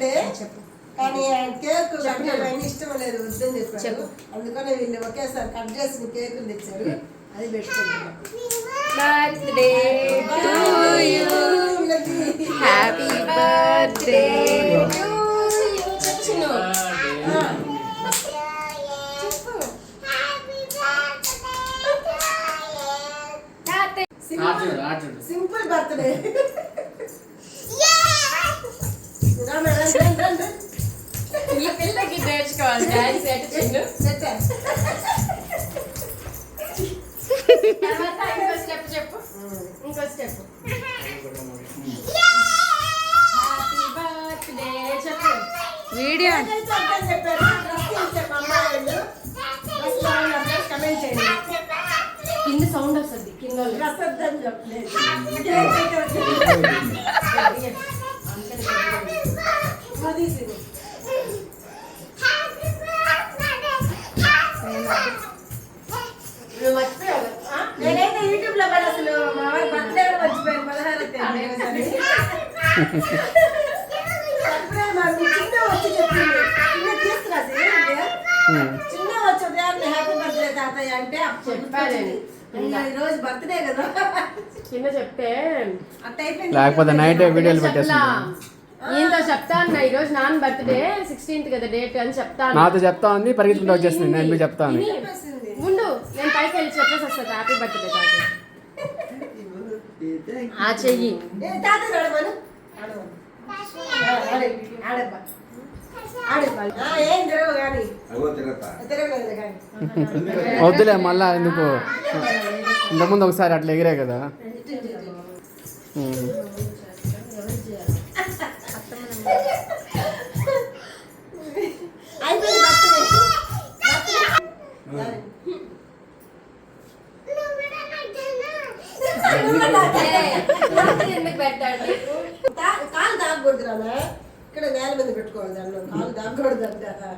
Birthday కానీ cake కట్టడం ఇష్టం లేదు వద్దని చెప్పారు. అందుకనే వీళ్ళు ఒకేసారి కట్ చేసిన కేకులు తెచ్చారు, అది పెట్టుకుంటున్నాం. Birthday to you, happy birthday to you. Simple birthday. ఈ పిల్లకి నేర్చుకోవాలి డాన్స్ ఎట్లా ఇంకో స్టెప్ చెప్పు, ఇంకో స్టెప్. హ్యాపీ బర్త్డే చెప్పు. వీడియో కింద సౌండ్ వస్తుంది, కింద నేనైతే యూట్యూబ్ లో పడి అసలు మా వారి బర్త్డే మర్చిపోయాను. 16 చిన్న వచ్చి చెప్పింది, చిన్న తీసుకురా చిన్న వచ్చి ఉదయాన్నే హ్యాపీ బర్త్డే తాతయ్య అంటే చెప్పాలండి. ఈ రోజు బర్త్డే కదా చిన్న చెప్తే అట్ట అయిపోయింది. లేకపోతే నైట్ వీడియోలు పెట్టేస్తా. ఈయనతో చెప్తాను ఈ రోజు నాన్న బర్త్డే 16th కదా డేట్ అని చెప్తాను. నాతో చెప్తా ఉంది, పరిగెత్తుకుంటూ వచ్చేసింది. నేను మీకు చెప్తాను. ముందు నేను పైకి వెళ్ళి చెప్పేసి వస్తాను హ్యాపీ బర్త్డే తాతయ్య. ఆ చెయ్యి వద్దులే మళ్ళా ఎందుకు, ఇంతకుముందు ఒకసారి అట్లా ఎగిరే కదా. ఎందుకు పెట్టాడు కాలు దాగకూడదు రాదా, ఇక్కడ నేల మీద పెట్టుకోవాలి, దాన్ని కాలు దాగకూడదు అంటారా.